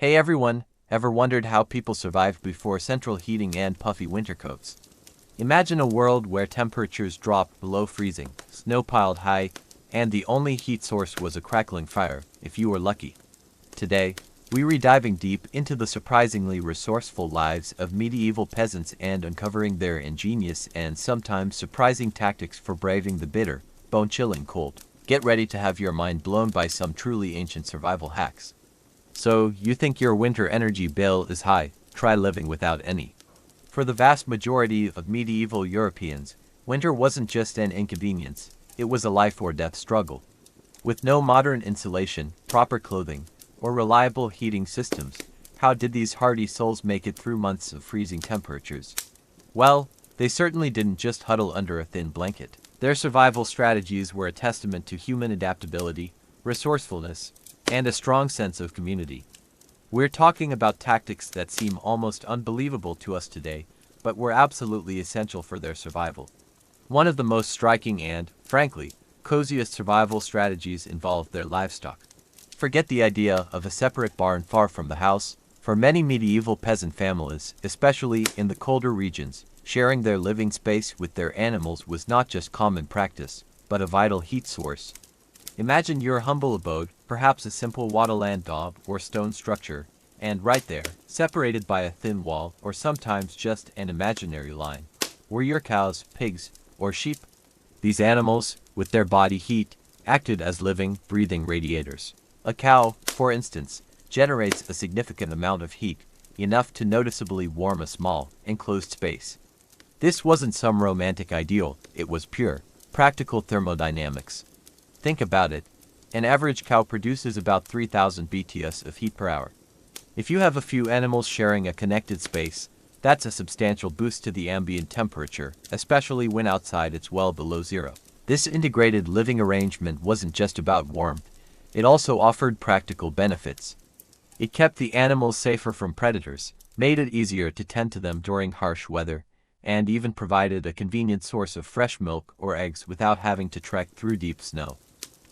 Hey everyone, ever wondered how people survived before central heating and puffy winter coats? Imagine a world where temperatures dropped below freezing, snow piled high, and the only heat source was a crackling fire, if you were lucky. Today, we're diving deep into the surprisingly resourceful lives of medieval peasants and uncovering their ingenious and sometimes surprising tactics for braving the bitter, bone-chilling cold. Get ready to have your mind blown by some truly ancient survival hacks. So, you think your winter energy bill is high? Try living without any. For the vast majority of medieval Europeans, winter wasn't just an inconvenience, it was a life or death struggle. With no modern insulation, proper clothing, or reliable heating systems, how did these hardy souls make it through months of freezing temperatures? Well, they certainly didn't just huddle under a thin blanket. Their survival strategies were a testament to human adaptability, resourcefulness, and a strong sense of community. We're talking about tactics that seem almost unbelievable to us today, but were absolutely essential for their survival. One of the most striking and, frankly, coziest survival strategies involved their livestock. Forget the idea of a separate barn far from the house. For many medieval peasant families, especially in the colder regions, sharing their living space with their animals was not just common practice, but a vital heat source. Imagine your humble abode, perhaps a simple wattleland daub or stone structure, and right there, separated by a thin wall or sometimes just an imaginary line, were your cows, pigs, or sheep. These animals, with their body heat, acted as living, breathing radiators. A cow, for instance, generates a significant amount of heat, enough to noticeably warm a small, enclosed space. This wasn't some romantic ideal, it was pure, practical thermodynamics. Think about it. An average cow produces about 3,000 BTS of heat per hour. If you have a few animals sharing a connected space, that's a substantial boost to the ambient temperature, especially when outside it's well below zero. This integrated living arrangement wasn't just about warmth, it also offered practical benefits. It kept the animals safer from predators, made it easier to tend to them during harsh weather, and even provided a convenient source of fresh milk or eggs without having to trek through deep snow.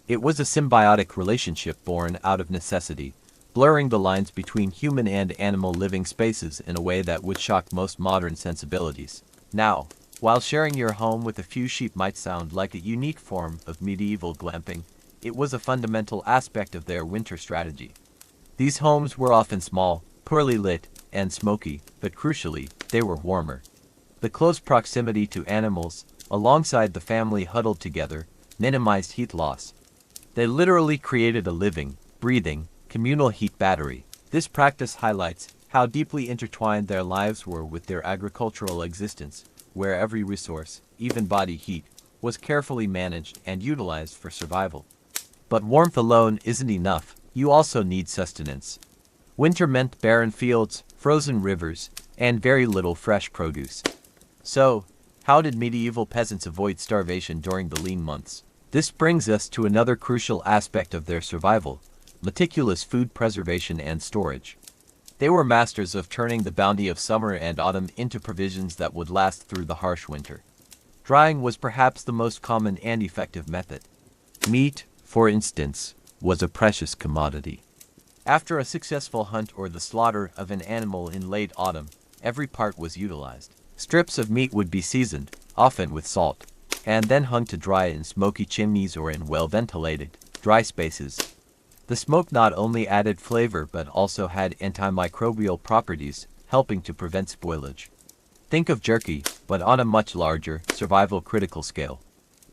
It was a symbiotic relationship born out of necessity, blurring the lines between human and animal living spaces in a way that would shock most modern sensibilities. Now, while sharing your home with a few sheep might sound like a unique form of medieval glamping, it was a fundamental aspect of their winter strategy. These homes were often small, poorly lit, and smoky, but crucially, they were warmer. The close proximity to animals, alongside the family huddled together, minimized heat loss. They literally created a living, breathing, communal heat battery. This practice highlights how deeply intertwined their lives were with their agricultural existence, where every resource, even body heat, was carefully managed and utilized for survival. But warmth alone isn't enough, you also need sustenance. Winter meant barren fields, frozen rivers, and very little fresh produce. So, how did medieval peasants avoid starvation during the lean months? This brings us to another crucial aspect of their survival: meticulous food preservation and storage. They were masters of turning the bounty of summer and autumn into provisions that would last through the harsh winter. Drying was perhaps the most common and effective method. Meat, for instance, was a precious commodity. After a successful hunt or the slaughter of an animal in late autumn, every part was utilized. Strips of meat would be seasoned, often with salt, and then hung to dry in smoky chimneys or in well-ventilated, dry spaces. The smoke not only added flavor but also had antimicrobial properties, helping to prevent spoilage. Think of jerky, but on a much larger, survival-critical scale.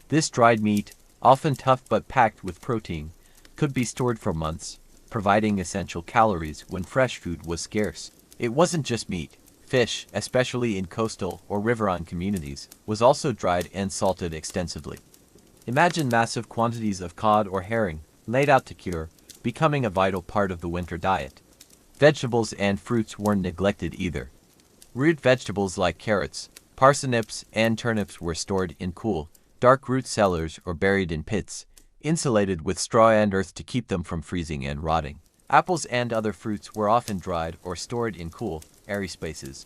This dried meat, often tough but packed with protein, could be stored for months, providing essential calories when fresh food was scarce. It wasn't just meat. Fish, especially in coastal or riverine communities, was also dried and salted extensively. Imagine massive quantities of cod or herring, laid out to cure, becoming a vital part of the winter diet. Vegetables and fruits weren't neglected either. Root vegetables like carrots, parsnips, and turnips were stored in cool, dark root cellars or buried in pits, insulated with straw and earth to keep them from freezing and rotting. Apples and other fruits were often dried or stored in cool, airy spaces.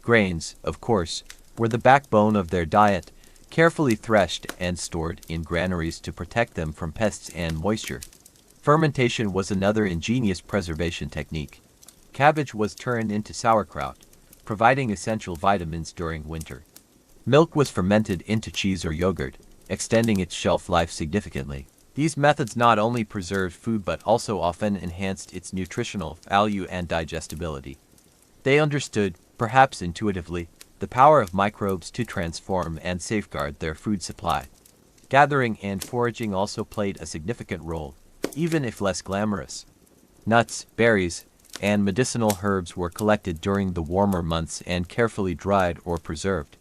Grains, of course, were the backbone of their diet, carefully threshed and stored in granaries to protect them from pests and moisture. Fermentation was another ingenious preservation technique. Cabbage was turned into sauerkraut, providing essential vitamins during winter. Milk was fermented into cheese or yogurt, extending its shelf life significantly. These methods not only preserved food but also often enhanced its nutritional value and digestibility. They understood, perhaps intuitively, the power of microbes to transform and safeguard their food supply. Gathering and foraging also played a significant role, even if less glamorous. Nuts, berries, and medicinal herbs were collected during the warmer months and carefully dried or preserved.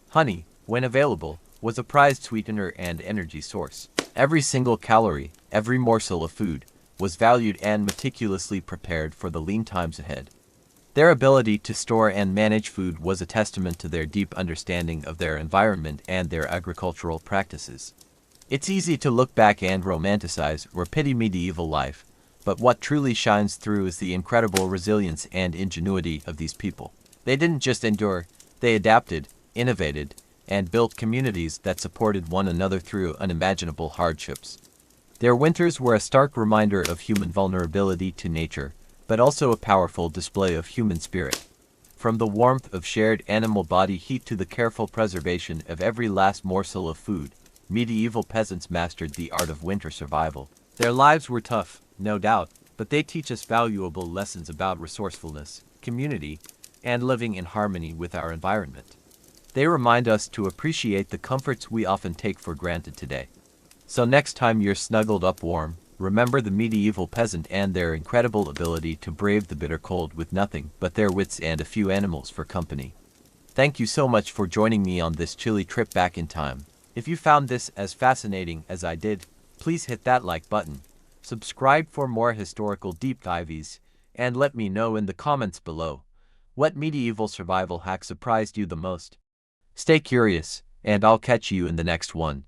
Honey, when available, was a prized sweetener and energy source. Every single calorie, every morsel of food, was valued and meticulously prepared for the lean times ahead. Their ability to store and manage food was a testament to their deep understanding of their environment and their agricultural practices. It's easy to look back and romanticize or pity medieval life, but what truly shines through is the incredible resilience and ingenuity of these people. They didn't just endure, they adapted, innovated, and built communities that supported one another through unimaginable hardships. Their winters were a stark reminder of human vulnerability to nature, but also a powerful display of human spirit. From the warmth of shared animal body heat to the careful preservation of every last morsel of food, medieval peasants mastered the art of winter survival. Their lives were tough, no doubt, but they teach us valuable lessons about resourcefulness, community, and living in harmony with our environment. They remind us to appreciate the comforts we often take for granted today. So next time you're snuggled up warm, remember the medieval peasant and their incredible ability to brave the bitter cold with nothing but their wits and a few animals for company. Thank you so much for joining me on this chilly trip back in time. If you found this as fascinating as I did, please hit that like button, subscribe for more historical deep dives, and let me know in the comments below what medieval survival hack surprised you the most. Stay curious, and I'll catch you in the next one.